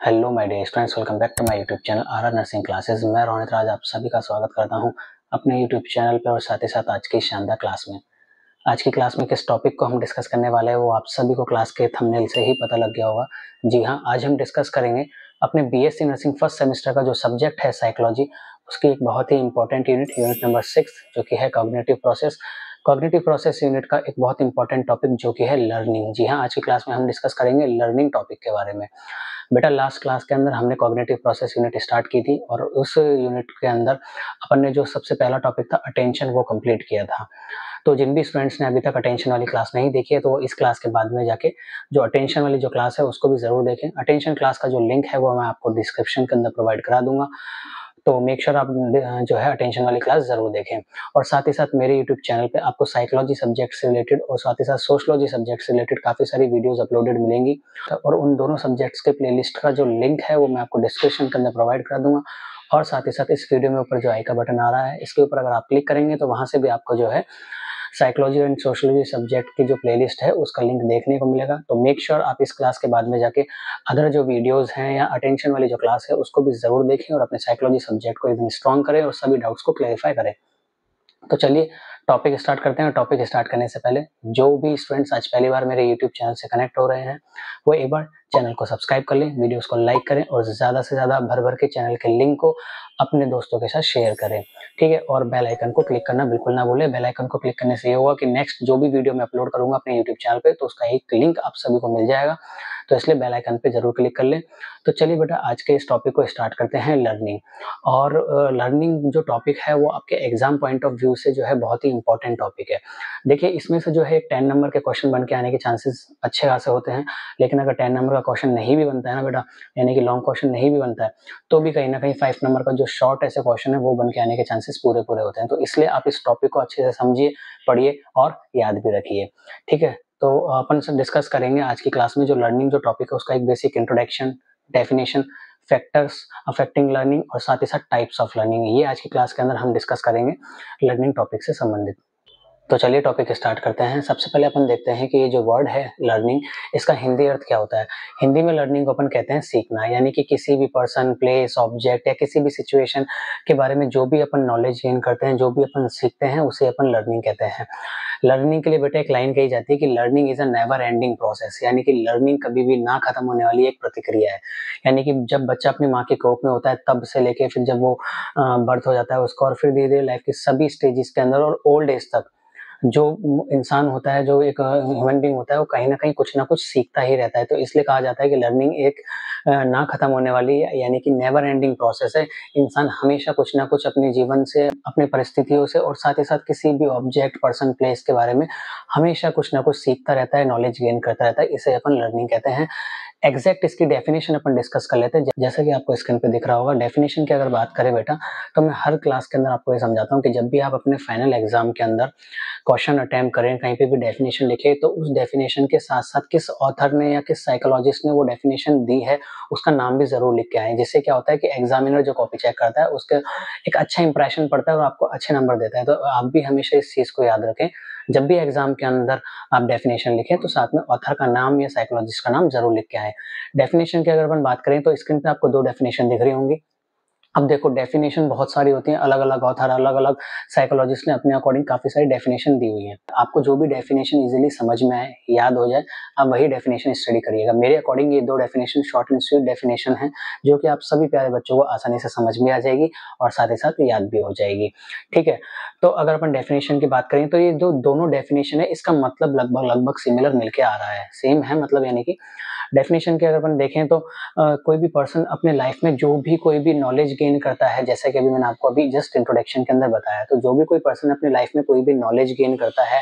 Hello my dear students, welcome back to my YouTube channel R nursing classes. मैं रोनित राज आप सभी का स्वागत करता हूं अपने यूट्यूब चैनल पे और साथ ही साथ आज की शानदार क्लास में। आज की क्लास में किस टॉपिक को हम डिस्कस करने वाले हैं वो आप सभी को क्लास के थंबनेल से ही पता लग गया होगा। जी हाँ, आज हम डिस्कस करेंगे अपने बीएससी नर्सिंग फर्स्ट सेमेस्टर का जो सब्जेक्ट है साइकोलॉजी, उसकी एक बहुत ही इंपॉर्टेंट यूनिट नंबर 6 जो कि है cognitive process. Cognitive process unit का एक बहुत इंपॉर्टेंट टॉपिक जो कि है लर्निंग। जी हाँ, आज की क्लास में हम डिस्कस करेंगे लर्निंग टॉपिक के बारे में। बेटा, लास्ट क्लास के अंदर हमने कॉग्निटिव प्रोसेस यूनिट स्टार्ट की थी और उस यूनिट के अंदर अपन ने जो सबसे पहला टॉपिक था अटेंशन, वो कंप्लीट किया था। तो जिन भी स्टूडेंट्स ने अभी तक अटेंशन वाली क्लास नहीं देखी है तो इस क्लास के बाद में जाके जो अटेंशन वाली जो क्लास है उसको भी जरूर देखें। अटेंशन क्लास का जो लिंक है वो मैं आपको डिस्क्रिप्शन के अंदर प्रोवाइड करा दूंगा, तो मेक श्योर आप जो है अटेंशन वाली क्लास जरूर देखें। और साथ ही साथ मेरे यूट्यूब चैनल पे आपको साइकोलॉजी सब्जेक्ट से रिलेटेड और साथ ही साथ सोशलॉजी सब्जेक्ट से रिलेटेड काफी सारी वीडियोस अपलोडेड मिलेंगी और उन दोनों सब्जेक्ट्स के प्लेलिस्ट का जो लिंक है वो मैं आपको डिस्क्रिप्शन के अंदर प्रोवाइड करा दूंगा। और साथ ही साथ इस वीडियो में ऊपर जो आई का बटन आ रहा है इसके ऊपर अगर आप क्लिक करेंगे तो वहां से भी आपको जो है साइकोलॉजी एंड सोशलॉजी सब्जेक्ट की जो प्लेलिस्ट है उसका लिंक देखने को मिलेगा। तो मेक श्योर आप इस क्लास के बाद में जाके अदर जो वीडियोस हैं या अटेंशन वाली जो क्लास है उसको भी जरूर देखें और अपने साइकोलॉजी सब्जेक्ट को एकदम स्ट्रॉन्ग करें और सभी डाउट्स को क्लैरिफाई करें। तो चलिए टॉपिक स्टार्ट करते हैं। टॉपिक स्टार्ट करने से पहले जो भी स्टूडेंट्स आज पहली बार मेरे यूट्यूब चैनल से कनेक्ट हो रहे हैं वो एक बार चैनल को सब्सक्राइब कर लें, वीडियोस को लाइक करें और ज्यादा से ज्यादा भर भर के चैनल के लिंक को अपने दोस्तों के साथ शेयर करें, ठीक है। और बेल आइकन को क्लिक करना बिल्कुल ना भूलें। बेल आइकन को क्लिक करने से ये होगा कि नेक्स्ट जो भी वीडियो मैं अपलोड करूंगा अपने यूट्यूब चैनल पे तो उसका एक लिंक आप सभी को मिल जाएगा, तो इसलिए बेल आइकन पे जरूर क्लिक कर लें। तो चलिए बेटा, आज के इस टॉपिक को स्टार्ट करते हैं लर्निंग। और लर्निंग जो टॉपिक है वो आपके एग्जाम पॉइंट ऑफ व्यू से जो है बहुत ही इंपॉर्टेंट टॉपिक है। देखिए, इसमें से जो है 10 नंबर के क्वेश्चन बन के आने के चांसेस अच्छे खासे होते हैं, लेकिन अगर 10 नंबर का क्वेश्चन नहीं भी बनता है ना बेटा, यानी कि लॉन्ग क्वेश्चन नहीं भी बनता है, तो भी कहीं ना कहीं 5 नंबर का जो शॉर्ट ऐसे क्वेश्चन है वो बन के आने के चांसेस पूरे पूरे होते हैं। तो इसलिए आप इस टॉपिक को अच्छे से समझिए, पढ़िए और याद भी रखिए, ठीक है। तो अपन से डिस्कस करेंगे आज की क्लास में जो लर्निंग जो टॉपिक है उसका एक basic introduction, definition, factors affecting learning और साथ ही साथ टाइप्स ऑफ लर्निंग। ये आज की क्लास के अंदर हम डिस्कस करेंगे लर्निंग टॉपिक से संबंधित। तो चलिए टॉपिक स्टार्ट करते हैं। सबसे पहले अपन देखते हैं कि ये जो वर्ड है लर्निंग, इसका हिंदी अर्थ क्या होता है। हिंदी में लर्निंग को अपन कहते हैं सीखना, यानी कि किसी भी पर्सन, प्लेस, ऑब्जेक्ट या किसी भी सिचुएशन के बारे में जो भी अपन नॉलेज गेन करते हैं, जो भी अपन सीखते हैं, उसे अपन लर्निंग कहते हैं। लर्निंग के लिए बेटा एक लाइन कही जाती है कि learning is a never ending process, यानी कि लर्निंग कभी भी ना खत्म होने वाली एक प्रतिक्रिया है। यानी कि जब बच्चा अपनी माँ के कोख में होता है तब से लेके फिर जब वो बर्थ हो जाता है उसका, और फिर धीरे धीरे लाइफ के सभी स्टेजेस के अंदर और ओल्ड एज तक जो इंसान होता है, जो एक ह्यूमन बीइंग होता है, वो कहीं ना कहीं कुछ ना कुछ सीखता ही रहता है। तो इसलिए कहा जाता है कि लर्निंग एक ना खत्म होने वाली यानी कि नेवर एंडिंग प्रोसेस है। इंसान हमेशा कुछ ना कुछ अपने जीवन से, अपनी परिस्थितियों से और साथ ही साथ किसी भी ऑब्जेक्ट, पर्सन, प्लेस के बारे में हमेशा कुछ ना कुछ सीखता रहता है, नॉलेज गेन करता रहता है। इसे अपन लर्निंग कहते हैं। एग्जैक्ट इसकी डेफिनेशन अपन डिस्कस कर लेते हैं। जैसा कि आपको स्क्रीन पे दिख रहा होगा, डेफिनेशन की अगर बात करें बेटा, तो मैं हर क्लास के अंदर आपको ये समझाता हूँ कि जब भी आप अपने फाइनल एग्जाम के अंदर क्वेश्चन अटेम्प्ट करें, कहीं पे भी डेफिनेशन लिखे, तो उस डेफिनेशन के साथ साथ किस ऑथर ने या किस साइकोलॉजिस्ट ने वो डेफिनेशन दी है उसका नाम भी जरूर लिख के आए। जिससे क्या होता है कि एग्जामिनर जो कॉपी चेक करता है उसके एक अच्छा इंप्रेशन पड़ता है और आपको अच्छे नंबर देता है। तो आप भी हमेशा इस चीज को याद रखें, जब भी एग्जाम के अंदर आप डेफिनेशन लिखें तो साथ में ऑथर का नाम या साइकोलॉजिस्ट का नाम जरूर लिख के आए। डेफिनेशन की अगर अपन बात करें तो स्क्रीन पे आपको 2 डेफिनेशन दिख रही होंगी। अब देखो, डेफिनेशन बहुत सारी होती हैं, अलग अलग ऑथर, अलग अलग साइकोलॉजिस्ट ने अपने अकॉर्डिंग काफी सारी डेफिनेशन दी हुई है। आपको जो भी डेफिनेशन इजीली समझ में आए, याद हो जाए, आप वही डेफिनेशन स्टडी करिएगा। मेरे अकॉर्डिंग ये 2 definition short and sweet definition है जो कि आप सभी प्यारे बच्चों को आसानी से समझ में आ जाएगी और साथ ही साथ याद भी हो जाएगी, ठीक है। तो अगर अपन डेफिनेशन की बात करें तो ये जो दोनों डेफिनेशन है इसका मतलब लगभग लगभग सिमिलर मिलके आ रहा है, सेम है मतलब। यानी कि डेफिनेशन की अगर अपन देखें तो कोई भी पर्सन अपने लाइफ में जो भी कोई भी नॉलेज गेन करता है, जैसे कि अभी मैंने आपको अभी जस्ट इंट्रोडक्शन के अंदर बताया, तो जो भी कोई पर्सन अपने लाइफ में कोई भी नॉलेज गेन करता है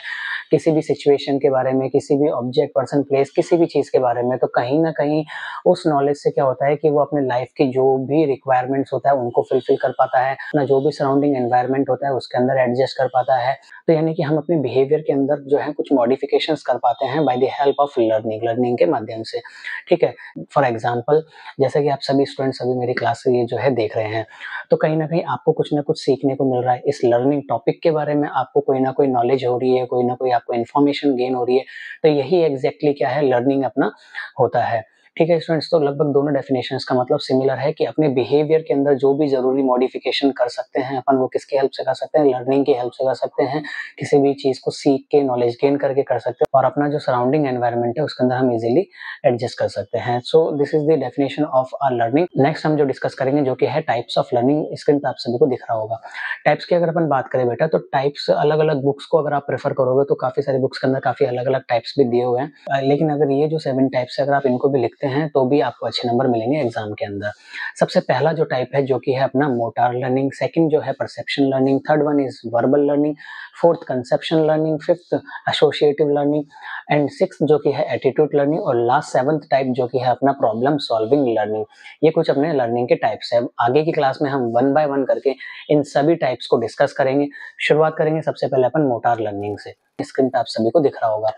किसी भी सिचुएशन के बारे में, किसी भी ऑब्जेक्ट, पर्सन, प्लेस, किसी भी चीज के बारे में, तो कहीं ना कहीं उस नॉलेज से क्या होता है कि वो अपने लाइफ की जो भी रिक्वायरमेंट्स होता है उनको फुलफिल कर पाता है, अपना जो भी सराउंडिंग एनवायरनमेंट होता है उसके अंदर एडजस्ट कर पाता है। तो यानी कि हम अपने बिहेवियर के अंदर जो है कुछ मॉडिफिकेशंस कर पाते हैं by the help of learning के माध्यम से, ठीक है। फॉर एग्जाम्पल, जैसे कि आप सभी स्टूडेंट्स अभी मेरी क्लास से ये जो है देख रहे हैं, तो कहीं ना कहीं आपको कुछ ना कुछ सीखने को मिल रहा है। इस लर्निंग टॉपिक के बारे में आपको कोई ना कोई नॉलेज हो रही है, कोई ना कोई आपको इन्फॉर्मेशन गेन हो रही है, तो यही एग्जैक्टली क्या है, लर्निंग अपना होता है। ठीक है स्टूडेंट्स, तो लगभग दोनों डेफिनेशंस का मतलब सिमिलर है कि अपने बिहेवियर के अंदर जो भी ज़रूरी मॉडिफिकेशन कर सकते हैं अपन, वो किसकी हेल्प से कर सकते हैं, लर्निंग की हेल्प से कर सकते हैं, किसी भी चीज़ को सीख के नॉलेज गेन करके कर सकते हैं, और अपना जो सराउंडिंग एनवायरनमेंट है उसके अंदर हम इजीली एडजस्ट कर सकते हैं। So this is the definition of a learning. Next हम जो डिस्कस करेंगे जो कि है टाइप्स ऑफ लर्निंग। स्क्रीन पे आप सभी को दिख रहा होगा। टाइप्स की अगर अपन बात करें बेटा, तो टाइप्स अलग-अलग बुक्स को अगर आप प्रेफर करोगे तो काफ़ी सारी बुक्स के अंदर काफ़ी अलग-अलग टाइप्स भी दिए हुए हैं। लेकिन अगर ये जो 7 टाइप्स है, अगर आप इनको भी लिखते हैं तो भी आपको अच्छे नंबर मिलेंगे एग्जाम के अंदर। सबसे पहला जो टाइप है जो कि है अपना मोटार लर्निंग, सेकंड जो है perception learning, third one is verbal learning, fourth conception learning, fifth associative learning and sixth जो कि है एटीट्यूड लर्निंग, और लास्ट सेवंथ टाइप जो कि है अपना प्रॉब्लम सॉल्विंग लर्निंग। ये कुछ अपने लर्निंग के टाइप्स है। आगे की क्लास में हम वन बाय वन करके इन सभी टाइप्स को डिस्कस करेंगे। शुरुआत करेंगे सबसे पहले अपन मोटार लर्निंग से। स्क्रीन पे आप सभी को दिख रहा होगा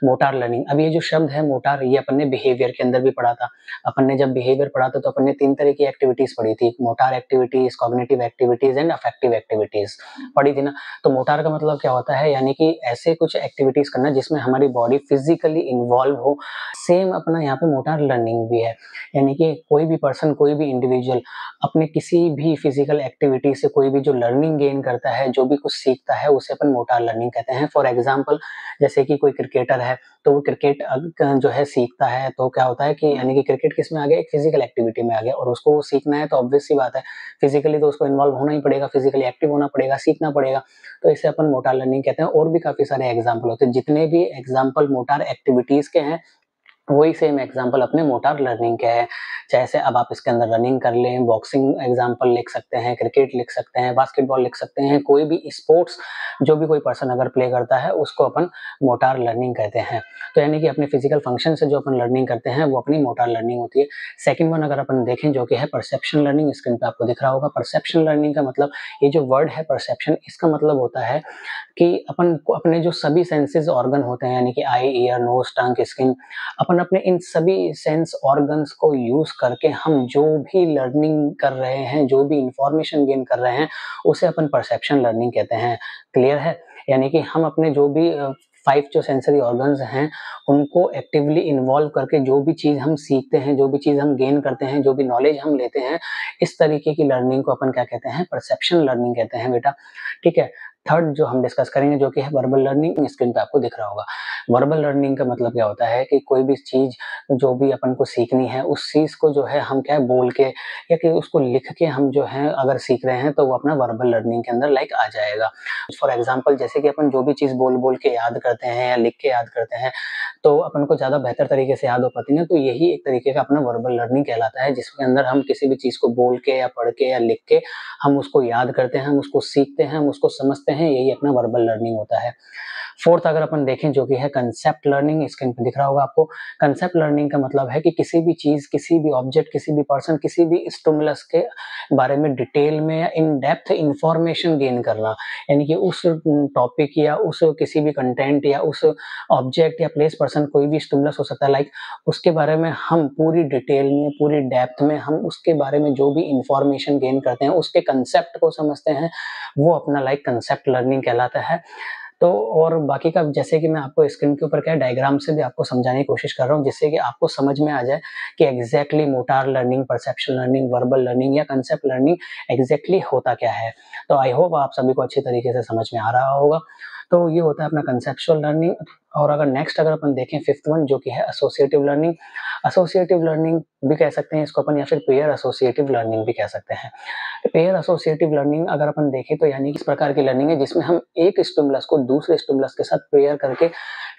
मोटार लर्निंग। अब ये जो शब्द है मोटार, ये अपन ने बिहेवियर के अंदर भी पढ़ा था। अपन ने जब बिहेवियर पढ़ा था तो अपन ने 3 तरह की एक्टिविटीज पढ़ी थी, motor activities, cognitive activities and affective activities पढ़ी थी ना। तो मोटार का मतलब क्या होता है, यानी कि ऐसे कुछ एक्टिविटीज करना जिसमें हमारी बॉडी फिजिकली इन्वॉल्व हो। सेम अपना यहाँ पे मोटार लर्निंग भी है, यानी कि कोई भी पर्सन, कोई भी इंडिविजुअल अपने किसी भी फिजिकल एक्टिविटी से कोई भी जो लर्निंग गेन करता है, जो भी कुछ सीखता है, उसे अपन मोटार लर्निंग कहते हैं। फॉर एग्जाम्पल, जैसे कि कोई क्रिकेटर है तो वो क्रिकेट जो है सीखता है, तो क्या होता है कि यानी कि क्रिकेट किस में आ गया, एक फिजिकल एक्टिविटी में आ गया, और उसको सीखना है तो ऑब्वियस सी बात है फिजिकली तो उसको इन्वॉल्व होना ही पड़ेगा, फिजिकली एक्टिव होना पड़ेगा, सीखना पड़ेगा। तो इसे अपन मोटार लर्निंग कहते हैं। और भी काफी सारे एग्जाम्पल होते हैं। जितने भी एग्जाम्पल मोटार एक्टिविटीज के हैं वही सेम एग्जाम्पल अपने मोटार लर्निंग के है। जैसे अब आप इसके अंदर रनिंग कर लें, बॉक्सिंग एग्जाम्पल लिख सकते हैं, क्रिकेट लिख सकते हैं, बास्केटबॉल लिख सकते हैं, कोई भी स्पोर्ट्स जो भी कोई पर्सन अगर प्ले करता है उसको अपन मोटार लर्निंग कहते हैं। तो यानी कि अपने फिजिकल फंक्शन से जो अपन लर्निंग करते हैं वो अपनी मोटार लर्निंग होती है। सेकंड वन अगर अपन देखें जो कि है परसेप्शन लर्निंग, स्क्रीन पे आपको दिख रहा होगा। परसेप्शन लर्निंग का मतलब, ये जो वर्ड है परसेप्शन, इसका मतलब होता है कि अपन को अपने जो सभी सेंसेस ऑर्गन होते हैं, यानी कि आई, ईयर, नोज, टंग, स्किन, अपन अपने इन सभी सेंस ऑर्गन्स को यूज करके हम जो भी लर्निंग कर रहे हैं, जो भी इंफॉर्मेशन गेन कर रहे हैं, उसे अपन परसेप्शन लर्निंग कहते हैं। क्लियर है? यानी कि हम अपने जो भी 5 जो सेंसरी ऑर्गन्स हैं उनको एक्टिवली इन्वॉल्व करके जो भी चीज हम सीखते हैं, जो भी चीज हम गेन करते हैं, जो भी नॉलेज हम लेते हैं, इस तरीके की लर्निंग को अपन क्या कहते हैं, परसेप्शन लर्निंग कहते हैं बेटा। ठीक है। थर्ड जो हम डिस्कस करेंगे जो कि है वर्बल लर्निंग, स्क्रीन पे आपको दिख रहा होगा। वर्बल लर्निंग का मतलब क्या होता है कि कोई भी चीज जो भी अपन को सीखनी है उस चीज को जो है हम क्या है बोल के या कि उसको लिख के हम जो है अगर सीख रहे हैं तो वो अपना वर्बल लर्निंग के अंदर लाइक आ जाएगा। फॉर एग्जाम्पल, जैसे कि अपन जो भी चीज बोल बोल के याद करते हैं या लिख के याद करते हैं तो अपन को ज्यादा बेहतर तरीके से याद हो पाती है। तो यही एक तरीके का अपना वर्बल लर्निंग कहलाता है, जिसके अंदर हम किसी भी चीज को बोल के या पढ़ के या लिख के हम उसको याद करते हैं, हम उसको सीखते हैं, हम उसको समझते हैं, यही अपना वर्बल लर्निंग होता है। फोर्थ अगर अपन देखें जो कि है कंसेप्ट लर्निंग, स्क्रीन पे दिख रहा होगा आपको। कंसेप्ट लर्निंग का मतलब है कि किसी भी चीज, किसी भी ऑब्जेक्ट, किसी भी पर्सन, किसी भी स्टिमुलस के बारे में डिटेल में या इन डेप्थ इंफॉर्मेशन गेन करना, यानी कि उस टॉपिक या उस किसी भी कंटेंट या उस ऑब्जेक्ट या प्लेस, पर्सन, कोई भी स्टिमुलस हो सकता है, लाइक उसके बारे में हम पूरी डिटेल में, पूरी डेप्थ में हम उसके बारे में जो भी इंफॉर्मेशन गेन करते हैं, उसके कंसेप्ट को समझते हैं, वो अपना लाइक कंसेप्ट लर्निंग कहलाता है। तो और बाकी का जैसे कि मैं आपको स्क्रीन के ऊपर क्या है डायग्राम से भी आपको समझाने की कोशिश कर रहा हूँ, जिससे कि आपको समझ में आ जाए कि exactly motor learning, perception learning, verbal learning या कंसेप्ट लर्निंग एग्जैक्टली होता क्या है। तो आई होप आप सभी को अच्छी तरीके से समझ में आ रहा होगा। तो ये होता है अपना कंसेप्चुअल लर्निंग। और अगर नेक्स्ट अगर अपन देखें फिफ्थ वन जो कि है एसोसिएटिव लर्निंग। एसोसिएटिव लर्निंग भी कह सकते हैं इसको अपन, या फिर पेयर एसोसिएटिव लर्निंग भी कह सकते हैं। पेयर एसोसिएटिव लर्निंग अगर अपन देखें तो यानी किस प्रकार की लर्निंग है जिसमें हम एक स्टिमुलस को दूसरे स्टिमुलस के साथ पेयर करके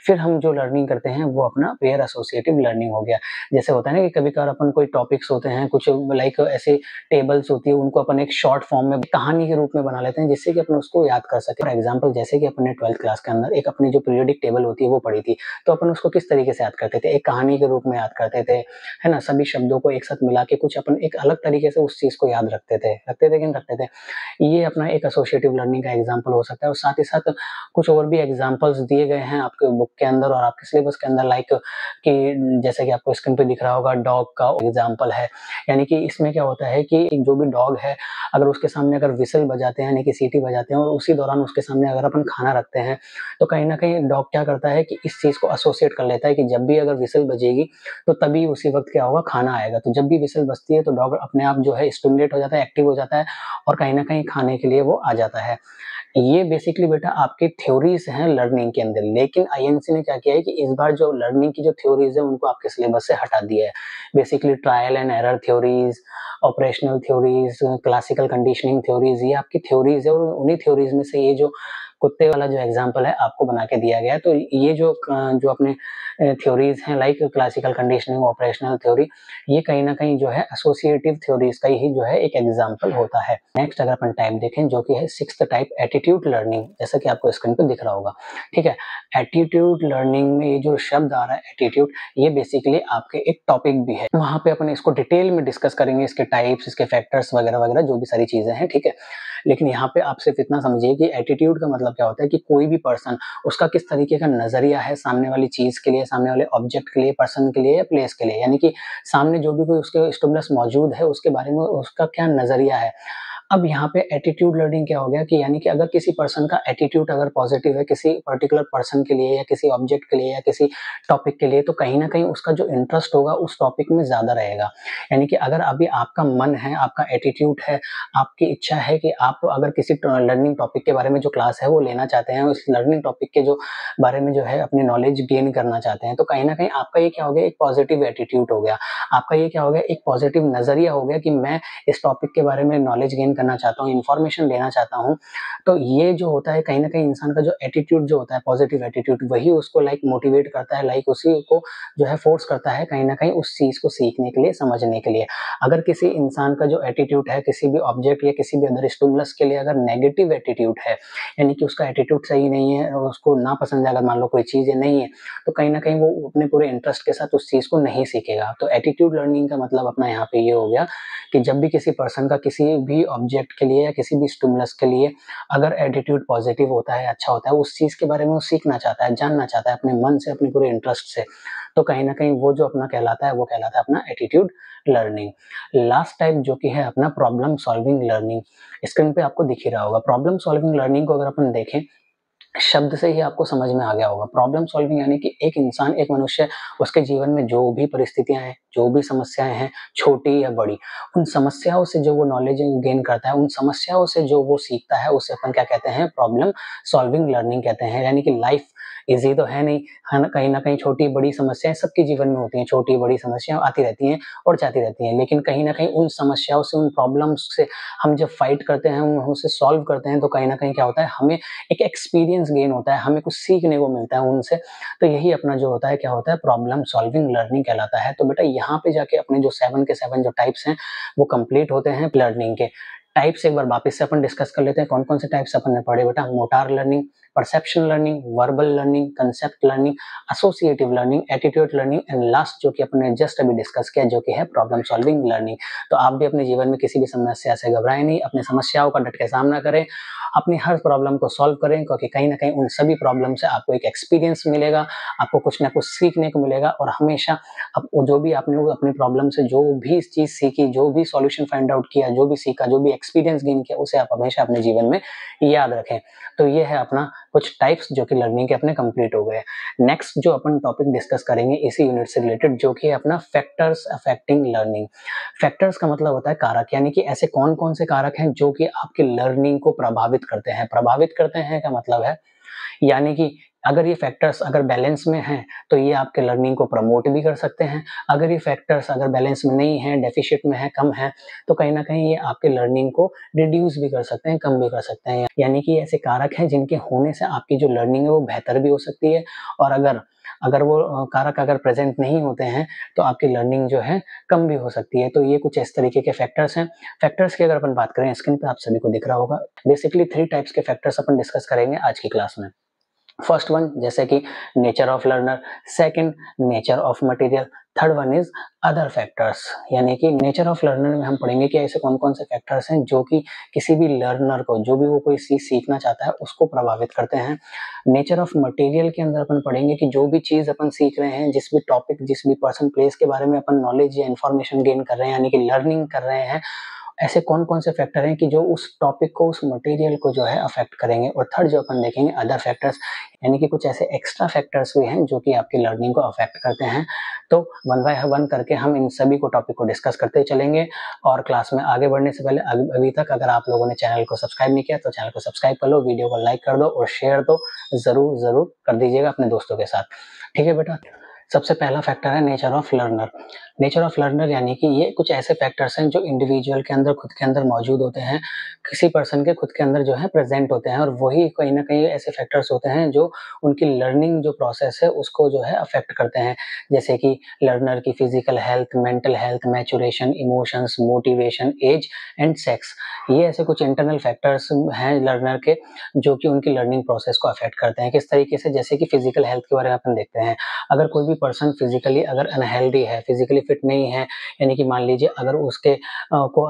फिर हम जो लर्निंग करते हैं वो अपना पेयर एसोसिएटिव लर्निंग हो गया। जैसे होता है ना कि कभी-कभार अपन कोई टॉपिक्स होते हैं, कुछ लाइक ऐसे टेबल्स होती है, उनको अपन एक शॉर्ट फॉर्म में कहानी के रूप में बना लेते हैं जिससे कि अपन उसको याद कर सके। फॉर एग्जांपल, जैसे कि अपन ने 12th क्लास के अंदर एक अपनी जो पीरियोडिक टेबल होती है वो पढ़ी थी, तो अपन उसको किस तरीके से याद करते थे, एक कहानी के रूप में याद करते थे, है ना। सभी शब्दों को एक साथ मिला के कुछ अपन एक अलग तरीके से उस चीज को याद रखते थे कि नहीं रखते थे। ये अपना एक एसोसिएटिव लर्निंग का एग्जाम्पल हो सकता है। और साथ ही साथ कुछ और भी एग्जाम्पल्स दिए गए हैं आपके बुक के अंदर और आपके सिलेबस के अंदर, लाइक कि जैसे कि आपको स्क्रीन पे दिख रहा होगा डॉग का एग्जाम्पल है। यानी कि इसमें क्या होता है कि जो भी डॉग है अगर उसके सामने अगर विसल बजाते हैं यानी कि सीटी बजाते हैं और उसी दौरान उसके सामने अगर अपन खाना रखते हैं, तो कहीं न कहीं डॉग क्या करता है कि इस चीज़ को एसोसिएट कर लेता है कि जब भी अगर विसल बजेगी, तो तभी उसी वक़्त क्या होगा, खाना आएगा। तो जब भी विसल बजती है तो डॉग अपने आप जो है स्टिमुलेट हो जाता है, एक्टिव हो जाता है और कहीं न कहीं खाने के लिए वो आ जाता है। ये बेसिकली बेटा आपकी थ्योरीज़ हैं लर्निंग के अंदर, लेकिन आईएनसी ने क्या किया है कि इस बार जो लर्निंग की जो थ्योरीज़ है उनको आपके सिलेबस से हटा दिया है। Basically trial and error theories, operational theories, classical conditioning theories, ये आपकी थ्योरीज़ है और उन्हीं थ्योरीज़ में से ये जो कुत्ते वाला जो एग्ज़ाम्पल है आपको बना के दिया गया है। तो ये जो अपने थ्योरीज़ हैं like classical conditioning, operational theory, ये कहीं न कहीं जो है एसोसिएटिव थ्योरीज़ का ही जो है एक एग्ज़ाम्पल होता है। नेक्स्ट अगर अपन टाइप देखें जो कि है 6th टाइप एटीट्यूड लर्निंग, जैसा कि आपको स्क्रीन पे दिख रहा होगा, ठीक है? एटीट्यूड लर्निंग में ये जो शब्द आ रहा है एटीट्यूड, ये बेसिकली आपके एक टॉपिक भी है। वहाँ पे अपन इसको डिटेल में डिस्कस करेंगे, इसके टाइप्स, इसके फैक्टर्स वगैरह-वगैरह जो भी सारी चीज़ें हैं, ठीक है? लेकिन यहाँ पे आप सिर्फ इतना समझिए कि एटीट्यूड का मतलब क्या होता है कि कोई भी पर्सन, उसका किस तरीके का नज़रिया है सामने वाली चीज़ के लिए, सामने वाले ऑब्जेक्ट के लिए, पर्सन के लिए या प्लेस के लिए। यानी कि सामने जो भी कोई उसके स्टिमुलस मौजूद है, उसके बारे में उसका क्या नज़रिया है। अब यहाँ पे एटीट्यूड लर्निंग क्या हो गया कि यानी कि अगर किसी पर्सन का एटीट्यूड अगर पॉजिटिव है किसी पर्टिकुलर पर्सन के लिए या किसी ऑब्जेक्ट के लिए या किसी टॉपिक के लिए, तो कहीं न कहीं उसका जो इंटरेस्ट होगा उस टॉपिक में ज़्यादा रहेगा। यानी कि अगर अभी आपका मन है, आपका एटीट्यूड है, आपकी इच्छा है कि आप अगर किसी लर्निंग टॉपिक के बारे में जो क्लास है वो लेना चाहते हैं, उस लर्निंग टॉपिक के जो बारे में जो है अपनी नॉलेज गेन करना चाहते हैं, तो कहीं न कहीं आपका ये क्या हो गया, एक पॉजिटिव एटीट्यूड हो गया। आपका ये क्या हो गया, एक पॉजिटिव नज़रिया हो गया कि मैं इस टॉपिक के बारे में नॉलेज गेन करना चाहता हूँ, इन्फॉर्मेशन लेना चाहता हूँ। तो ये जो होता है कहीं न कहीं इंसान का जो एटीट्यूड जो होता है, पॉजिटिव एटीट्यूड, वही उसको लाइक मोटिवेट करता है, लाइक उसी को जो है फोर्स करता है कहीं न कहीं उस चीज़ को सीखने के लिए, समझने के लिए। अगर किसी इंसान का जो एटीट्यूड है किसी भी ऑब्जेक्ट या किसी भी अदर स्टिमुलस के लिए अगर नेगेटिव एटीट्यूड है, यानी कि उसका एटीट्यूड सही नहीं है और उसको नापसंद है अगर मान लो कोई चीज़ नहीं है, तो कहीं न कहीं वो अपने पूरे इंटरेस्ट के साथ उस चीज़ को नहीं सीखेगा। तो एटीट्यूड लर्निंग का मतलब अपना यहाँ पे ये हो गया कि जब भी किसी पर्सन का किसी भी ऑब्जेक्ट के लिए या किसी भी स्टिमुलस के लिए अगर एटीट्यूड पॉजिटिव होता है, अच्छा होता है, उस चीज़ के बारे में वो सीखना चाहता है, जानना चाहता है अपने मन से, अपने पूरे इंटरेस्ट से, तो कहीं न कहीं वो जो अपना कहलाता है, वो कहलाता है अपना एटीट्यूड लर्निंग। लास्ट टाइप जो कि है अपना प्रॉब्लम सॉल्विंग लर्निंग, स्क्रीन पे आपको दिख ही रहा होगा। प्रॉब्लम सॉल्विंग लर्निंग को अगर अपन देखें, शब्द से ही आपको समझ में आ गया होगा। प्रॉब्लम सॉल्विंग यानी कि एक इंसान, एक मनुष्य उसके जीवन में जो भी परिस्थितियाँ हैं, जो भी समस्याएँ हैं, छोटी या बड़ी, उन समस्याओं से जो वो नॉलेज गेन करता है, उन समस्याओं से जो वो सीखता है, उसे अपन क्या कहते हैं, प्रॉब्लम सॉल्विंग लर्निंग कहते हैं। यानी कि लाइफ ईज़ी तो है नहीं, है ना? कहीं न कहीं छोटी-बड़ी समस्याएँ सबके जीवन में होती हैं, छोटी-बड़ी समस्याएँ आती रहती हैं और जाती रहती हैं। लेकिन कहीं न कहीं उन समस्याओं से, उन प्रॉब्लम्स से हम जब फाइट करते हैं, हम उसे सॉल्व करते हैं, तो कहीं न कहीं क्या होता है, हमें एक एक्सपीरियंस गेन होता है, हमें कुछ सीखने को मिलता है उनसे। तो यही अपना जो होता है क्या होता है, प्रॉब्लम सॉल्विंग लर्निंग कहलाता है। तो बेटा यहाँ पे जाके अपने जो 7 के 7 जो टाइप्स हैं वो कंप्लीट होते हैं लर्निंग के। टाइप्स एक बार वापस से अपन डिस्कस कर लेते हैं, कौन-कौन से टाइप्स अपन ने पढ़े बेटा। Motor learning, perception learning, verbal learning, concept learning, associative learning, attitude learning and last जो कि अपन ने जस्ट अभी डिस्कस किया जो कि है प्रॉब्लम सॉल्विंग लर्निंग। तो आप भी अपने जीवन में किसी भी समस्या से घबराएं नहीं, अपनी समस्याओं का डट के सामना करें, अपनी हर प्रॉब्लम को सॉल्व करें, क्योंकि कहीं न कहीं उन सभी प्रॉब्लम से आपको एक एक्सपीरियंस मिलेगा, आपको कुछ न कुछ सीखने को मिलेगा और हमेशा अब जो भी आपने वो अपनी प्रॉब्लम से जो भी चीज़ सीखी, जो भी सॉल्यूशन फाइंड आउट किया, जो भी सीखा, जो भी एक्सपीरियंस गेन किया, उसे आप हमेशा अपने जीवन में याद रखें। तो ये है अपना कुछ टाइप्स जो कि लर्निंग के अपने कंप्लीट हो गए। नेक्स्ट जो अपन टॉपिक डिस्कस करेंगे इसी यूनिट से रिलेटेड जो कि है अपना फैक्टर्स अफेक्टिंग लर्निंग। फैक्टर्स का मतलब होता है कारक, यानी कि ऐसे कौन-कौन से कारक हैं जो कि आपकी लर्निंग को प्रभावित करते हैं। प्रभावित करते हैं का मतलब है यानी कि अगर ये फैक्टर्स अगर बैलेंस में हैं, तो ये आपके लर्निंग को प्रमोट भी कर सकते हैं। अगर ये फैक्टर्स अगर बैलेंस में नहीं हैं, डेफिशिट में हैं, कम हैं, तो कहीं न कहीं ये आपके लर्निंग को रिड्यूस भी कर सकते हैं, कम भी कर सकते हैं। यानी कि ऐसे कारक हैं जिनके होने से आपकी जो लर्निंग है वो बेहतर भी हो सकती है और अगर अगर वो कारक अगर प्रेज़ेंट नहीं होते हैं, तो आपकी लर्निंग जो है कम भी हो सकती है। तो ये कुछ इस तरीके के फैक्टर्स हैं। फैक्टर्स की अगर अपन बात करें, स्क्रीन पे आप सभी को दिख रहा होगा। बेसिकली 3 टाइप्स के फैक्टर्स अपन डिस्कस करेंगे आज की क्लास में। फर्स्ट वन जैसे कि nature of learner, second nature of material, third one is other factors. यानी कि नेचर ऑफ लर्नर में हम पढ़ेंगे कि ऐसे कौन-कौन से फैक्टर्स हैं जो कि किसी भी लर्नर को, जो भी वो कोई चीज़ सीखना चाहता है, उसको प्रभावित करते हैं। नेचर ऑफ मटेरियल के अंदर अपन पढ़ेंगे कि जो भी चीज़ अपन सीख रहे हैं, जिस भी टॉपिक, जिस भी पर्सन, प्लेस के बारे में अपन नॉलेज या इन्फॉर्मेशन गेन कर रहे हैं, यानी कि लर्निंग कर रहे हैं, ऐसे कौन-कौन से फैक्टर हैं कि जो उस टॉपिक को, उस मटेरियल को जो है अफ़ेक्ट करेंगे। और थर्ड जो अपन देखेंगे अदर फैक्टर्स, यानी कि कुछ ऐसे एक्स्ट्रा फैक्टर्स भी हैं जो कि आपकी लर्निंग को अफ़ेक्ट करते हैं। तो वन बाय वन करके हम इन सभी को टॉपिक को डिस्कस करते चलेंगे। और क्लास में आगे बढ़ने से पहले अभी तक अगर आप लोगों ने चैनल को सब्सक्राइब नहीं किया तो चैनल को सब्सक्राइब कर लो, वीडियो को लाइक कर दो और शेयर तो ज़रूर कर दीजिएगा अपने दोस्तों के साथ। ठीक है बेटा? सबसे पहला फैक्टर है nature of learner. Nature of learner यानी कि ये कुछ ऐसे फैक्टर्स हैं जो इंडिविजुअल के अंदर, खुद के अंदर मौजूद होते हैं, किसी पर्सन के खुद के अंदर जो है प्रेज़ेंट होते हैं, और वही कहीं न कहीं ऐसे फैक्टर्स होते हैं जो उनकी लर्निंग जो प्रोसेस है उसको जो है अफ़ेक्ट करते हैं। जैसे कि लर्नर की physical health, mental health, maturation, emotions, motivation, age and sex. ये ऐसे कुछ इंटरनल फैक्टर्स हैं लर्नर के जो कि उनकी लर्निंग प्रोसेस को अफ़ेक्ट करते हैं। किस तरीके से? जैसे कि फिज़िकल हेल्थ के बारे में अपन देखते हैं। अगर कोई भी पर्सन फिजिकली अगर अनहेल्दी है, फिजिकली फिट नहीं है, यानी कि मान लीजिए अगर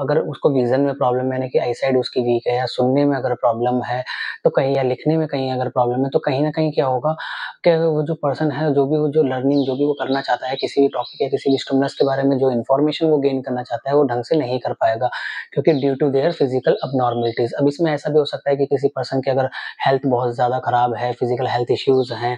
अगर उसको विज़न में प्रॉब्लम है, यानी कि आईसाइट उसकी वीक है, या सुनने में अगर प्रॉब्लम है, तो कहीं या लिखने में कहीं अगर प्रॉब्लम है, तो कहीं न कहीं क्या होगा कि वो जो पर्सन है, जो लर्निंग जो भी वो करना चाहता है, किसी भी टॉपिक या किसी भी स्टिमुलस के बारे में जो इन्फॉर्मेशन वो गेन करना चाहता है, वो ढंग से नहीं कर पाएगा, क्योंकि ड्यू टू देयर फिजिकल अबनॉर्मलिटीज़। अब इसमें ऐसा भी हो सकता है कि किसी पर्सन की अगर हेल्थ बहुत ज़्यादा खराब है, फिजिकल हेल्थ इश्यूज़ हैं,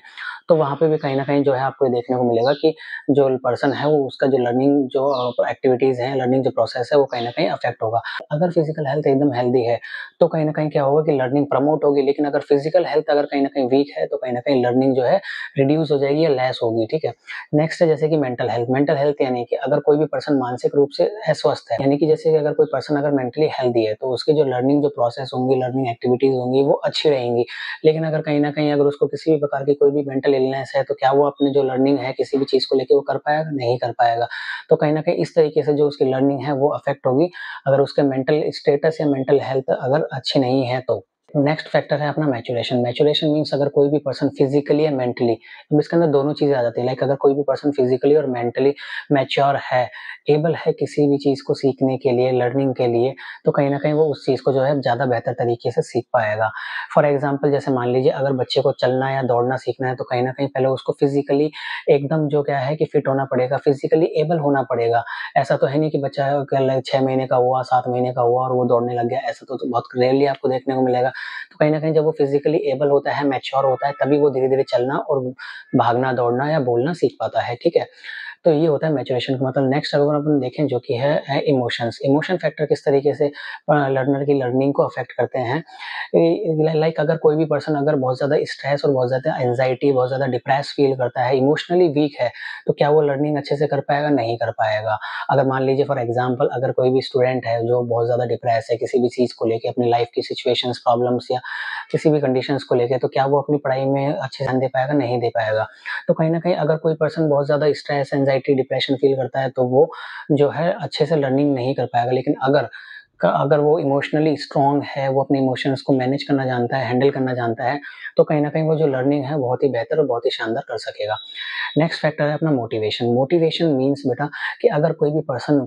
तो वहाँ पे भी कहीं न कहीं जो है आपको ये देखने को मिलेगा कि जो पर्सन है वो उसका जो लर्निंग जो एक्टिविटीज़ हैं, लर्निंग जो प्रोसेस है वो कहीं न कहीं अफ़ेक्ट होगा। अगर फिज़िकल हेल्थ एकदम हेल्दी है, तो कहीं न कहीं क्या होगा कि लर्निंग प्रमोट होगी, लेकिन अगर फिज़िकल हेल्थ अगर कहीं न कहीं वीक है, तो कहीं न कहीं लर्निंग जो है रिड्यूस हो जाएगी या लेस होगी, ठीक है? नेक्स्ट है जैसे कि मेंटल हेल्थ। मेंटल हेल्थ यानी कि अगर कोई भी पर्सन मानसिक रूप से अस्वस्थ है, यानी कि जैसे कि अगर कोई पर्सन अगर मेंटली हेल्दी है, तो उसकी जो लर्निंग जो प्रोसेस होंगी, लर्निंग एक्टिविटीज़ होंगी, वो अच्छी रहेंगी। लेकिन अगर कहीं न कहीं अगर उसको किसी भी प्रकार की कोई भी मेंटल इलनेस है, तो क्या वो अपनी जो लर्निंग है किसी भी चीज़ को लेके वो कर पाएगा? नहीं कर पाएगा। तो कहीं न कहीं इस तरीके से जो उसकी लर्निंग है वो अफ़ेक्ट होगी, अगर उसके मेंटल स्टेटस या मेंटल हेल्थ अगर अच्छी नहीं है तो। नेक्स्ट फैक्टर है अपना मैच्योरेशन। मैच्योरेशन मीन्स अगर कोई भी पर्सन फिज़िकली या मेंटली, अब इसके अंदर दोनों चीज़ें आ जाती हैं। लाइक अगर कोई भी पर्सन फिज़िकली और मेंटली मैच्योर है, एबल है किसी भी चीज़ को सीखने के लिए, लर्निंग के लिए, तो कहीं न कहीं वो उस चीज़ को जो है ज़्यादा बेहतर तरीके से सीख पाएगा। फॉर एग्ज़ाम्पल जैसे मान लीजिए अगर बच्चे को चलना या दौड़ना सीखना है, तो कहीं न कहीं पहले उसको फिज़िकली एकदम जो क्या है कि फिट होना पड़ेगा, फिज़िकली एबल होना पड़ेगा। ऐसा तो है नहीं कि बच्चा कल 6 महीने का हुआ, 7 महीने का हुआ और वो दौड़ने लग गया, ऐसा तो बहुत रेयरली आपको देखने को मिलेगा। तो कहीं न कहीं जब वो फिज़िकली एबल होता है, मैच्योर होता है, तभी वो धीरे-धीरे चलना और भागना, दौड़ना या बोलना सीख पाता है, ठीक है? तो ये होता है मैच्योरेशन का मतलब। नेक्स्ट अगर अपन देखें जो कि है इमोशंस। इमोशन फैक्टर किस तरीके से लर्नर की लर्निंग को अफ़ेक्ट करते हैं। लाइक अगर कोई भी पर्सन अगर बहुत ज़्यादा स्ट्रेस और बहुत ज़्यादा एंग्ज़ायटी, बहुत ज़्यादा डिप्रेस फ़ील करता है, इमोशनली वीक है, तो क्या वो लर्निंग अच्छे से कर पाएगा? नहीं कर पाएगा। अगर मान लीजिए फॉर एग्ज़ाम्पल अगर कोई भी स्टूडेंट है जो बहुत ज़्यादा डिप्रेस है किसी भी चीज़ को लेके, अपनी लाइफ़ की सिचुएशंस, प्रॉब्लम्स या किसी भी कंडीशंस को लेके, तो क्या वो अपनी पढ़ाई में अच्छे से ध्यान दे पाएगा? नहीं दे पाएगा। तो कहीं न कहीं अगर कोई पर्सन बहुत ज़्यादा स्ट्रेस, एंग्ज़ायटी, डिप्रेशन फ़ील करता है, तो वो जो है अच्छे से लर्निंग नहीं कर पाएगा। लेकिन अगर वो इमोशनली स्ट्रॉन्ग है, वो अपने इमोशंस को मैनेज करना जानता है, हैंडल करना जानता है, तो कहीं न कहीं वो जो लर्निंग है बहुत ही बेहतर और बहुत ही शानदार कर सकेगा। नेक्स्ट फैक्टर है अपना मोटिवेशन। मोटिवेशन मीन्स बेटा कि अगर कोई भी पर्सन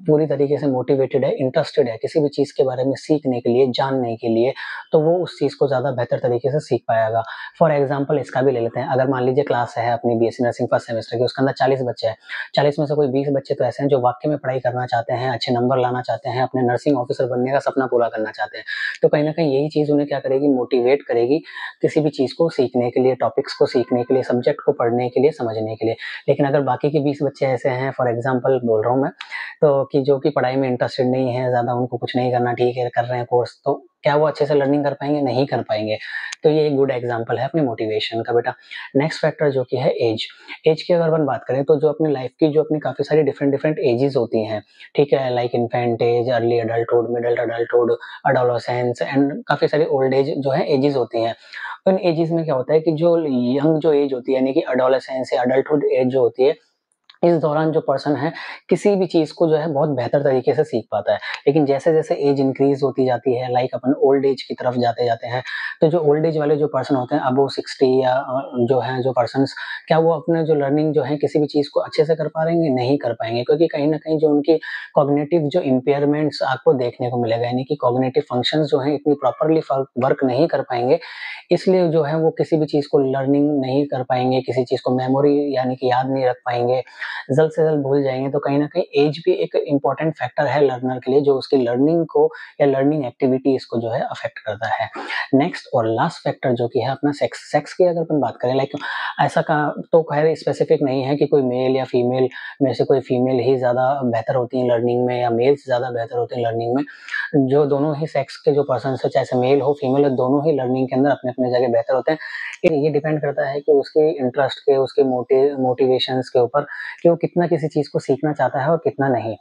पूरी तरीके से मोटिवेटेड है, इंटरेस्टेड है किसी भी चीज़ के बारे में सीखने के लिए, जानने के लिए, तो वो उस चीज़ को ज़्यादा बेहतर तरीके से सीख पाएगा। फॉर एग्ज़ाम्पल इसका भी ले लेते हैं, अगर मान लीजिए क्लास है अपनी बीएससी नर्सिंग फर्स्ट सेमेस्टर की, उसके अंदर 40 बच्चे हैं। 40 में से कोई 20 बच्चे तो ऐसे हैं जो वाक़ई में पढ़ाई करना चाहते हैं, अच्छे नंबर लाना चाहते हैं, अपने नर्सिंग ऑफिसर बनने का सपना पूरा करना चाहते हैं। तो कहीं न कहीं यही चीज़ उन्हें क्या करेगी, मोटिवेट करेगी किसी भी चीज़ को सीखने के लिए, टॉपिक्स को सीखने के लिए, सब्जेक्ट को पढ़ने के लिए, समझने के लिए। लेकिन अगर बाकी के 20 बच्चे ऐसे हैं, फॉर एग्ज़ाम्पल बोल रहा हूँ मैं, तो कि जो कि पढ़ाई में इंटरेस्टेड नहीं है, ज़्यादा उनको कुछ नहीं करना, ठीक है, कर रहे हैं कोर्स, तो क्या वो अच्छे से लर्निंग कर पाएँगे? नहीं कर पाएँगे। तो ये एक गुड एग्ज़ाम्पल है अपनी मोटिवेशन का बेटा। नेक्स्ट फैक्टर जो कि है ऐज। ऐज की अगर अपन बात करें तो जो अपनी लाइफ़ की जो अपनी काफ़ी सारी डिफरेंट-डिफरेंट ऐजेज़ होती हैं, ठीक है? Like infant age, early adulthood, middle adulthood, adolescence and काफ़ी सारी ओल्ड ऐज जो है ऐजेज़ होती हैं। तो इन ऐजेज़ में क्या होता है कि जो यंग जो ऐज होती है यानी कि एडोलेसेंस या एडल्टहुड ऐज जो होती है, इस दौरान जो पर्सन है, किसी भी चीज़ को जो है बहुत बेहतर तरीके से सीख पाता है। लेकिन जैसे-जैसे एज इंक्रीज़ होती जाती है, लाइक अपन ओल्ड एज की तरफ जाते-जाते हैं, तो जो ओल्ड एज वाले जो पर्सन होते हैं अबव 60 या जो हैं जो पर्सन्स, क्या वो अपने जो लर्निंग जो है किसी भी चीज़ को अच्छे से कर पाएँगे? नहीं कर पाएँगे, क्योंकि कहीं न कहीं जो उनकी कॉग्निटिव जो इम्पेयरमेंट्स आपको देखने को मिलेगा, यानी कि कॉग्निटिव फंक्शंस जो हैं इतनी प्रॉपर्ली वर्क नहीं कर पाएँगे, इसलिए जो है वो किसी भी चीज़ को लर्निंग नहीं कर पाएँगे, किसी चीज़ को मेमोरी यानी कि याद नहीं रख पाएँगे, जल्द से जल्द भूल जाएँगे, तो कहीं न कहीं ऐज भी एक इम्पोर्टेंट फैक्टर है लर्नर के लिए, जो उसकी लर्निंग को या लर्निंग एक्टिविटीज़ को जो है अफ़ेक्ट करता है। नेक्स्ट और लास्ट फैक्टर जो कि है अपना सेक्स। सेक्स की अगर अपन बात करें, लाइक ऐसा का तो खैर स्पेसिफिक नहीं है कि कोई मेल या फीमेल में से कोई फीमेल ही ज़्यादा बेहतर होती है लर्निंग में या मेल्स ज़्यादा बेहतर होते हैं लर्निंग में। जो दोनों ही सेक्स के जो पर्सन्स हैं, चाहे से मेल हो फीमेल हो, दोनों ही लर्निंग के अंदर अपने-अपने जगह बेहतर होते हैं। ये डिपेंड करता है कि उसके इंटरेस्ट के, उसके मोटिवेशंस के ऊपर कि वो कितना किसी चीज़ को सीखना चाहता है और कितना नहीं।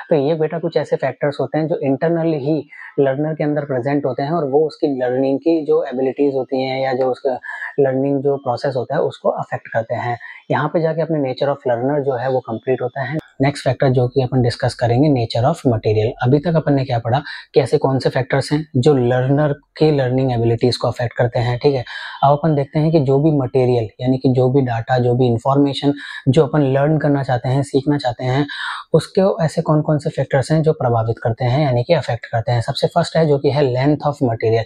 तो ये बेटा कुछ ऐसे फैक्टर्स होते हैं जो इंटरनली ही लर्नर के अंदर प्रेज़ेंट होते हैं और वो उसकी लर्निंग की जो एबिलिटीज़ होती हैं या जो उसका लर्निंग जो प्रोसेस होता है उसको अफ़ेक्ट करते हैं। यहाँ पे जाके अपने नेचर ऑफ लर्नर जो है वो कंप्लीट होता है। नेक्स्ट फैक्टर जो कि अपन डिस्कस करेंगे, नेचर ऑफ मटेरियल। अभी तक अपन ने क्या पढ़ा कि ऐसे कौन से फैक्टर्स हैं जो लर्नर की लर्निंग एबिलिटीज़ को अफ़ेक्ट करते हैं, ठीक है? अब अपन देखते हैं कि जो भी मटेरियल यानी कि जो भी डाटा, जो भी इन्फॉर्मेशन जो अपन लर्न करना चाहते हैं, सीखना चाहते हैं, उसके ऐसे कौन-कौन से फैक्टर्स हैं जो प्रभावित करते हैं यानी कि अफ़ेक्ट करते हैं। सबसे फर्स्ट है जो कि है लेंथ ऑफ मटेरियल,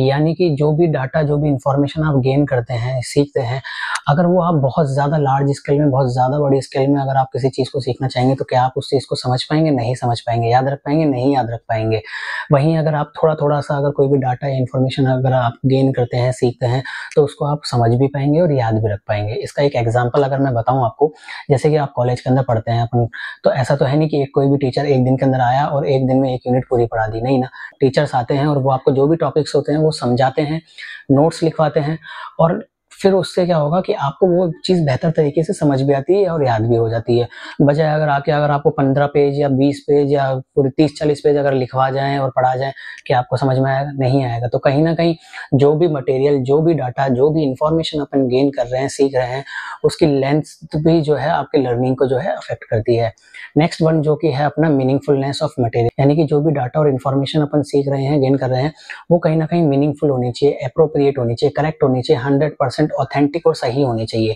यानी कि जो भी डाटा, जो भी इन्फॉर्मेशन आप गेन करते हैं, सीखते हैं, अगर वो आप बहुत ज़्यादा लार्ज स्केल में, बहुत ज़्यादा बड़ी स्केल में अगर आप किसी चीज़ को सीखना चाहेंगे, तो क्या आप उस चीज़ को समझ पाएँगे? नहीं समझ पाएँगे। याद रख पाएँगे? नहीं याद रख पाएँगे। वहीं अगर आप थोड़ा-थोड़ा सा अगर कोई भी डाटा या इन्फॉर्मेशन अगर आप गेन करते हैं, सीखते हैं, तो उसको आप समझ भी पाएँगे और याद भी रख पाएँगे। इसका एक एग्ज़ाम्पल अगर मैं बताऊँ आपको, जैसे कि आप कॉलेज के अंदर पढ़ते हैं अपन, तो ऐसा तो है नहीं कि कोई भी टीचर एक दिन के अंदर आया और एक दिन में 1 यूनिट पूरी पढ़ा दी, नहीं ना। टीचर्स आते हैं और वो आपको जो भी टॉपिक्स होते हैं वो समझाते हैं, नोट्स लिखवाते हैं और फिर उससे क्या होगा कि आपको वो चीज़ बेहतर तरीके से समझ भी आती है और याद भी हो जाती है। बजाय अगर आपको 15 पेज या 20 पेज या पूरे 30-40 पेज अगर लिखवा जाएँ और पढ़ा जाएँ, क्या आपको समझ में आएगा? नहीं आएगा। तो कहीं न कहीं जो भी मटेरियल, जो भी डाटा, जो भी इन्फॉर्मेशन अपन गेन कर रहे हैं, सीख रहे हैं, उसकी लेंथ भी जो है आपकी लर्निंग को जो है अफ़ेक्ट करती है। नेक्स्ट वन जो कि है अपना मीनिंगफुलनेस ऑफ मटेरियल, यानी कि जो भी डाटा और इन्फॉर्मेशन अपन सीख रहे हैं, गेन कर रहे हैं, वो कहीं न कहीं मीनिंगफुल होनी चाहिए, एप्रोप्रिएट होनी चाहिए, करेक्ट होनी चाहिए, 100% ऑथेंटिक और सही होनी चाहिए।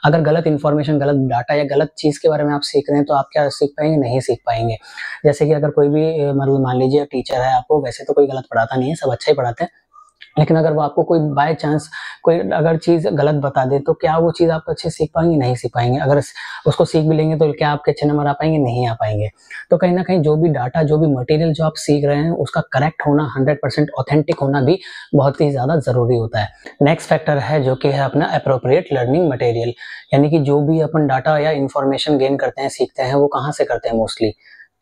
अगर गलत इन्फॉर्मेशन, गलत डाटा या गलत चीज़ के बारे में आप सीख रहे हैं, तो आप क्या सीख पाएँगे? नहीं सीख पाएँगे। जैसे कि अगर कोई भी मतलब मान लीजिए टीचर है, आपको वैसे तो कोई गलत पढ़ाता नहीं है, सब अच्छा ही पढ़ाते हैं। लेकिन अगर वो आपको कोई बाय चांस कोई अगर चीज़ गलत बता दे, तो क्या वो चीज़ आप अच्छे से सीख पाएँगे? नहीं सीख पाएँगे। अगर उसको सीख भी लेंगे, तो क्या आपके अच्छे नंबर आ पाएँगे? नहीं आ पाएँगे। तो कहीं न कहीं जो भी डाटा, जो भी मटेरियल जो आप सीख रहे हैं, उसका करेक्ट होना, 100% ऑथेंटिक होना भी बहुत ही ज़्यादा ज़रूरी होता है। नेक्स्ट फैक्टर है जो कि है अपना एप्रोप्रिएट लर्निंग मटेरियल, यानी कि जो भी अपन डाटा या इन्फॉर्मेशन गेन करते हैं, सीखते हैं, वो कहाँ से करते हैं मोस्टली?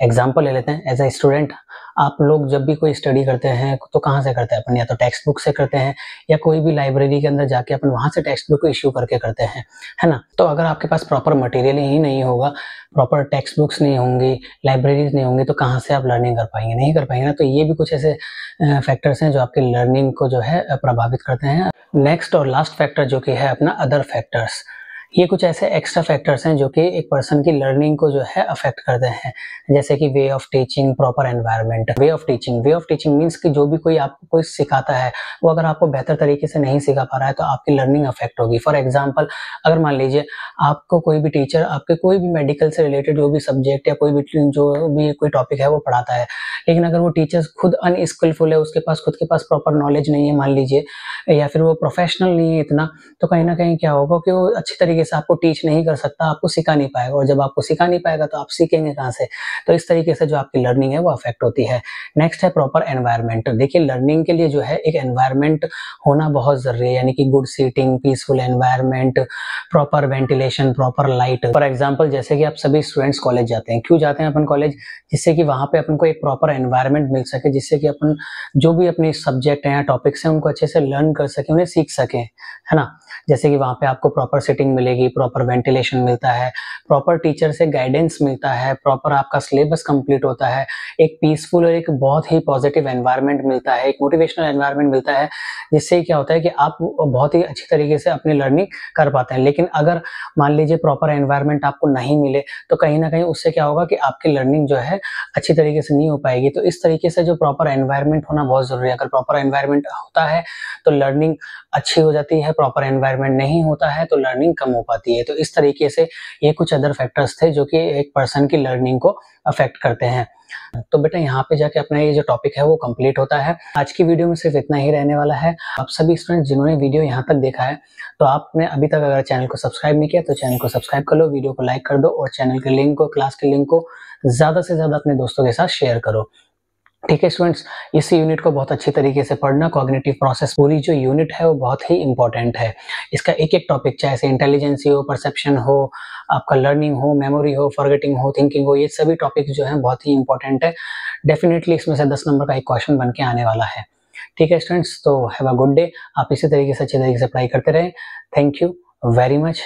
एग्ज़ाम्पल ले लेते हैं, एज़ अ स्टूडेंट आप लोग जब भी कोई स्टडी करते हैं, तो कहाँ से करते हैं अपन? या तो टेक्स्ट बुक से करते हैं या कोई भी लाइब्रेरी के अंदर जाके अपन वहाँ से टेक्स्ट बुक इश्यू करके करते हैं, है ना? तो अगर आपके पास प्रॉपर मटेरियल ही नहीं होगा, प्रॉपर टेक्स्ट बुक्स नहीं होंगी, लाइब्रेरीज़ नहीं होंगी, तो कहाँ से आप लर्निंग कर पाएँगे? नहीं कर पाएँगे ना। तो ये भी कुछ ऐसे फैक्टर्स हैं जो आपकी लर्निंग को जो है प्रभावित करते हैं। नेक्स्ट और लास्ट फैक्टर जो कि है अपना अदर फैक्टर्स। ये कुछ ऐसे एक्स्ट्रा फैक्टर्स हैं जो कि एक पर्सन की लर्निंग को जो है अफेक्ट करते हैं, जैसे कि way of teaching, proper environment. Way of teaching means कि जो भी कोई आपको कोई सिखाता है, वो अगर आपको बेहतर तरीके से नहीं सिखा पा रहा है, तो आपकी लर्निंग अफेक्ट होगी। फॉर एग्जाम्पल, अगर मान लीजिए आपको कोई भी टीचर आपके कोई भी मेडिकल से रिलेटेड जो भी सब्जेक्ट या कोई भी कोई टॉपिक है वो पढ़ाता है, लेकिन अगर वो टीचर खुद अनस्किलफुल है, उसके पास खुद के पास प्रॉपर नॉलेज नहीं है मान लीजिए, या फिर वो प्रोफेशनल नहीं है इतना, तो कहीं न कहीं क्या होगा कि वो अच्छी तरीके से आपको टीच नहीं कर सकता, आपको सिखा नहीं पाएगा, और जब आपको सिखा नहीं पाएगा तो आप सीखेंगे कहाँ से? तो इस तरीके से जो आपकी लर्निंग है वो अफेक्ट होती है। नेक्स्ट है प्रॉपर एनवायरनमेंट। देखिए, लर्निंग के लिए जो है एक एनवायरनमेंट होना बहुत ज़रूरी है, यानी कि good seating, peaceful environment, proper ventilation, proper light. For example, जैसे कि आप सभी स्टूडेंट्स कॉलेज जाते हैं, क्यों जाते हैं अपन कॉलेज? जिससे कि वहाँ पे अपन को एक प्रॉपर एनवायरनमेंट मिल सके, जिससे कि अपन जो भी अपने सब्जेक्ट हैं या टॉपिक्स हैं उनको अच्छे से लर्न कर सकें, उन्हें सीख सकें, है ना? जैसे कि वहाँ पे आपको प्रॉपर सिटिंग मिलेगी, प्रॉपर वेंटिलेशन मिलता है, प्रॉपर टीचर से गाइडेंस मिलता है, प्रॉपर आपका सिलेबस कंप्लीट होता है, एक पीसफुल और एक बहुत ही पॉजिटिव एनवायरनमेंट मिलता है, एक मोटिवेशनल एनवायरनमेंट मिलता है, जिससे क्या होता है कि आप बहुत ही अच्छी तरीके से अपनी लर्निंग कर पाते हैं। लेकिन अगर मान लीजिए प्रॉपर एनवायरनमेंट आपको नहीं मिले, तो कहीं न कहीं उससे क्या होगा कि आपकी लर्निंग जो है अच्छी तरीके से नहीं हो पाएगी। तो इस तरीके से जो प्रॉपर एनवायरनमेंट होना बहुत ज़रूरी है। अगर प्रॉपर एनवायरनमेंट होता है तो लर्निंग अच्छी हो जाती है, प्रॉपर एनवायरनमेंट नहीं होता है तो लर्निंग कम हो पाती है। तो इस तरीके से ये कुछ अदर फैक्टर्स थे जो कि एक पर्सन की लर्निंग को अफेक्ट करते हैं। तो बेटा यहाँ पे जाके अपना ये जो टॉपिक है वो कंप्लीट होता है। आज की वीडियो में सिर्फ इतना ही रहने वाला है। आप सभी स्टूडेंट जिन्होंने वीडियो यहाँ तक देखा है, तो आपने अभी तक अगर चैनल को सब्सक्राइब नहीं किया तो चैनल को सब्सक्राइब कर लो, वीडियो को लाइक कर दो और चैनल के लिंक को, क्लास के लिंक को ज़्यादा से ज़्यादा अपने दोस्तों के साथ शेयर करो। ठीक है स्टूडेंट्स, इस यूनिट को बहुत अच्छी तरीके से पढ़ना। कॉग्निटिव प्रोसेस पूरी जो यूनिट है वो बहुत ही इंपॉर्टेंट है। इसका एक एक टॉपिक, चाहे से इंटेलिजेंसी हो, परसेप्शन हो, आपका लर्निंग हो, मेमोरी हो, फॉरगेटिंग हो, थिंकिंग हो, ये सभी टॉपिक जो हैं बहुत ही इंपॉर्टेंट है। डेफिनेटली इसमें से 10 नंबर का एक क्वेश्चन बन के आने वाला है। ठीक है स्टूडेंट्स, तो हैव अ गुड डे। आप इसी तरीके से अच्छे तरीके से पढ़ाई करते रहें। Thank you very much.